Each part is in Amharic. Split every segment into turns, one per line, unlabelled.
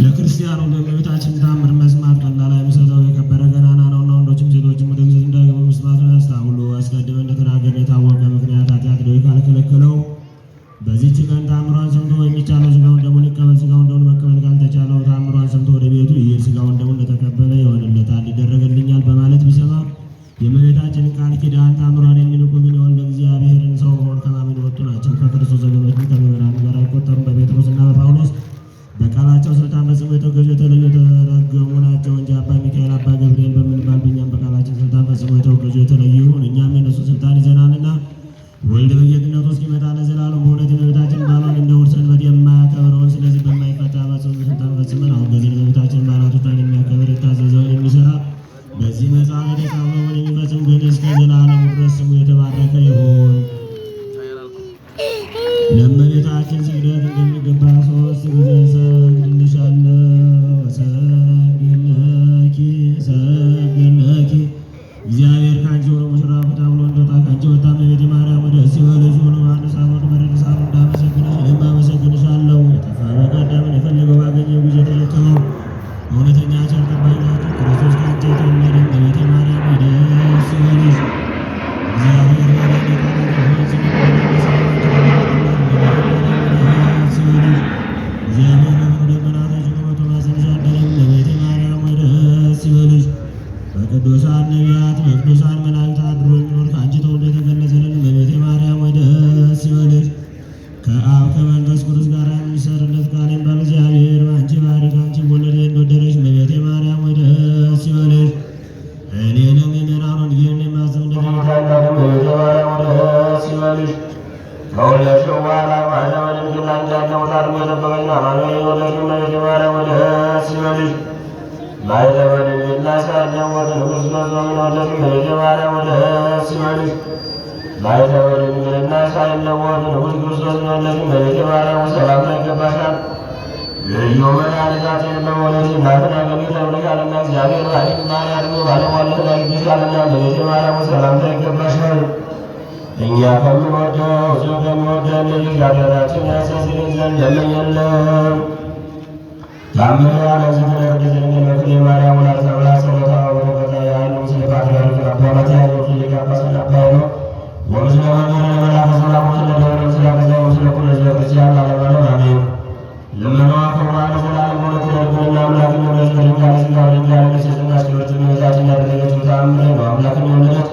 ለክርስቲያኑ በእመቤታችን ተአምር መስማት ቀላል አይመስለው የከበረ ገናና ነውና ወንዶችም ሴቶችም ወደ እግዚአብሔር እንዳይገቡ መስማቱን ያስታውሉ። አስቀድመን እንደተናገርን የታወቀ ምክንያት ኃጢአት ደዌ ካልከለከለው በዚህች ቀን ተአምሯን ሰምቶ የሚቻለው ሥጋውን ደሙን ይቀበል። ሥጋውን ደሙን መቀበል ካልተቻለው ተአምሯን ሰምቶ ወደ ቤቱ ይሄድ። ሥጋውን ደሙን እንደተቀበለ ይሆንለታል፣ ይደረግልኛል በማለት ቢሰማ የእመቤታችንን ቃል ኪዳን ተአምሯን የሚንቁ ግን የወልደ እግዚአብሔርን ሰው መሆን ከማመን የወጡ ናቸው። ከክርስቶስ ወገኖች ከምዕመናን ጋር አይቆጠሩም። በጴጥሮስና በጳውሎስ በቃላቸው ስልጣን ፈጽሞ የተገዙ የተለዩ የተረገሙ ናቸው እንጂ አባ ሚካኤል አባ ገብርኤል በምንባል በእኛም በቃላችን ስልጣን ፈጽሞ የተወገዙ የተለዩ ይሁን። እኛም የነሱ ስልጣን ይዘናልና ወልድ በጌትነቱ እስኪመጣ ለዘላለም በእውነት የእመቤታችን ባሏን እንደ ውድ ሰንበት የማያከብረውን ስለዚህ በማይፈታ በጽኑ ስልጣን ፈጽመን አወገዝን። የእመቤታችን በዓላቶቿን የሚያከብር የታዘዘውን የሚሰራ በዚህ መጽሐፍ የተጻፈውን የሚፈጽም ግን እስከ ዘላለሙ ድረስ ስሙ የተባረከ ይሁን። ለእመቤታችን ስግደት እንደሚገባ 3 ጊዜ እሰግድልሻለሁ። እሰግድልኪ እሰግድልኪ እግዚአብሔር ከአንቺ ሆኖ ሙሽራ ፈታ ብሎ እንደወጣ ከአንቺ ወጣ። እመቤቴ ማርያም ወደ ሲወለጅ ሆኖ ዮሐንስ አብሮት በረድ ሳሉ እንዳመሰግንሽ እኔም አመሰግንሻለሁ። የጠፋ በቀደምን የፈለገው ባገኘው ጊዜ ተለቀመው እውነተኛ ቸር ጠባቂ ናቸው። ክርስቶስ ከአንቺ የተወለደ እመቤቴ ማርያም ደስ ይበልሽ። እግዚአብሔር በረድ የጣላት ሆይ ስለ እግዚአብሔር በደመና ተጭኖ በማኅፀንሽ አደረ። እመቤቴ ማርያም ሆይ ደስ ይበልሽ። በቅዱሳን ነቢያት በቅዱሳን መላእክት አድሮ የሚኖር ከአንቺ ተወልዶ የተገለጸልን እመቤቴ ማርያም ሆይ ደስ ይበልሽ። ከአብ ከመንፈስ ቅዱስ ጋር የሚሰርለት ቃል የሚባል እግዚአብሔር በአንቺ ባሕርይ ከአንቺ ወለደ እንደወደደሽ እመቤቴ ማርያም ሆይ ደስ ይበልሽ። እኔንም የምእመናኑን ይህን የማስብለት እመቤቴ ማርያም ሆይ ደስ ይበልሽ። ከወለድሽው በኋላ ማኅፀነ ድንግልና እንዳይለወጥ አድርጎ የጠበቀኝ አማኑኤል የወለድሽው እመቤቴ ማርያም ሆይ ደስ ይበልሽ። ማኅፀነ ድንግልና ሳይለወጥ ክርስቶስ የወለድሽው እመቤቴ ማርያም ሆይ ደስ ይበልሽ። ማኅፀነ ድንግልና ሳይለወጥ ንጉሥ ክርስቶስ የወለድሽው እመቤቴ ማርያም ሆይ ሰላምታ ይገባሻል። ልዩ መድኃኒታችን በመውለድሽ እናትን አገኘሽ ተብለሻልና እግዚአብሔር ባሕርይ ባሕርይ ባለሟልነትን አግኝተሻልና እመቤቴ ማርያም ሆይ ሰላምታ ይገባሻል። እኛ ከምንወደው እሱ ከሚወደን ልጅ ኃጢአታችንን ያስተሰርይልን ዘንድ ለምኝልን። ታምረ ለእግዝእትነ ቅድስት ድንግል በክልኤ ማርያም ወላዲተ አምላክ ጸሎታ ወበረከታ ያሉ ምስለ ፓትርያርክ አባ ማትያስ ሊቀ ጳጳሳት አባ ሄኖክ ወምስለ መምህር መላከ ሰላም ምስለ ደብረ ምስለ ገዛው ምስለ ኩሉ ሕዝበ ክርስቲያን ለዓለመ ዓለም አሜን። ልመናዋ ክብሯ ለዘላለም በእውነት ይደርብንና አምላክን የወለደች በድንጋሌ ሥጋ በድንጋሌ ነፍስ የጸናች ክብርት እመቤታችን ያደረገችው ተአምር ነው። አምላክን የወለደች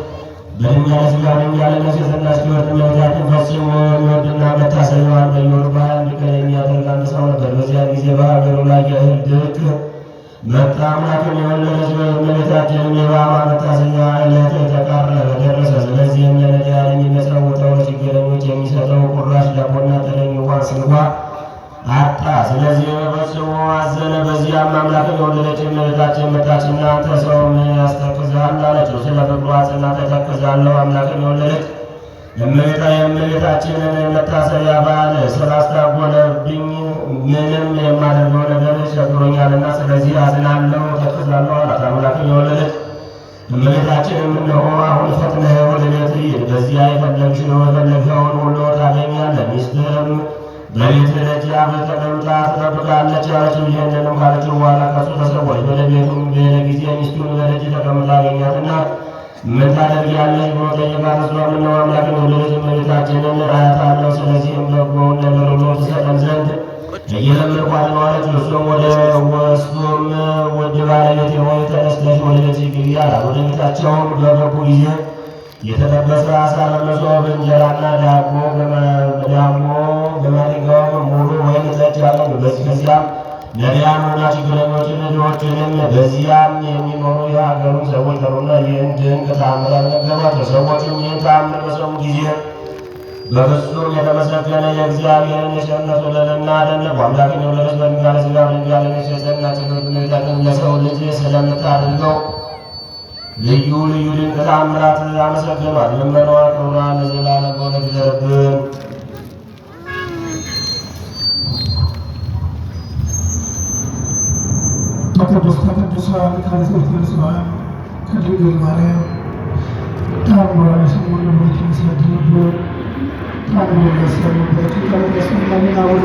በድንጋሌ ሥጋ በድንጋሌ ነፍስ የጸናች ክብርት እመቤታችን ፈጽሞ የሚወድና መታሰቢያዋን በየወሩ በ21 ቀን የሚያደርግ አንድ ሰው ነበር። በዚያ ጊዜ በሀገሩ ላይ የእህል ድርቅ መጣ። አምላክን የወለደች እመቤታችንም የበዓሏ መታሰቢያ ዕለት ተቃረበ ደረሰ። ስለዚህም ለነዳያን የሚመጸውተው ለችግረኞች የሚሰጠው ቁራሽ ዳቦና ጥረኝ እንኳን ስንኳ አጣ። ስለዚህ ፈጽሞ አዘነ። በዚያም አምላክን የወለደች እመቤታችን መጣችና አንተ ሰው ምን ያስተክዝሃል አለችው። ስለ ፍቅሯ ጽና ተተክዛለሁ። አምላክን የወለደች የእመቤታችንን መታሰቢያ በዓል ስላስታጎለብኝ ምንም የማደርገው ነገር ቸግሮኛልና ስለዚህ አዝናለሁ ተክዛለሁ አላት። አምላክን የወለደች እመቤታችንም እነሆ አሁን ፈጥነህ ወደ ቤት ሂድ፣ በዚያ የፈለግኸውን ሁሉ ታገኛለህ፣ ሚስትህም በቤት ደጃፍ ተቀምጣ ትጠብቃለች አለችው። ይህንንም ካለችው በኋላ ከእሱ ተሰወረች። ወደ ቤቱም በሄደ ጊዜ ሚስቱን በደጅ ተቀምጣ አገኛትና ምን ታደርጊያለሽ ብሎ ጠየቃት። እሷም እነሆ አምላክን የወለደች እመቤታችንን አያታለሁ፣ ስለዚህም በጎውን ነገር ሁሉ ትሰጠን ዘንድ እየለመንኳት ነው አለችው። እሱም ውድ ባለቤቴ ሆይ ተነስተሽ ወደ ቤትሽ ግቢ አላት። ወደ ቤታቸውም በገቡ ጊዜ የተጠበሰ ዓሣ በመሶብ እንጀራና ዳቦ በማድጋው ሙሉ ወይን ጠጅ አገኙ። ከዚያም ነዳያንና ችግረኞችን ድሆችንም በዚያም የሚኖሩ የሀገሩን ሰዎች ጠሩና ይህን ድንቅ ተአምር ነገሯቸው። ሰዎቹም ይህን ተአምር በሰሙ ጊዜ በፍጹም የተመሰገነ የእግዚአብሔርን የቸርነቱን ልዕልና አደነቁ። አምላክን የወለደች በድንጋሌ ሥጋ በድንጋሌ ነፍስ የጸናች ክብርት እመቤታችን ለሰው ልጅ ስለምታደርገው ልዩ ልዩ ድንቅ ተአምራት አመሰገኗት። ልመናዋ ክብሯ ለዘላለም በእውነት ይደርብን። ከቅዱሳን ከንጽሕተ ከድንግል ማርያም ታምሯ የሰሙ ልጆች የሚሰድቡበት ታምሮ ያሰሙበት ቀን ያስመላልና ወደ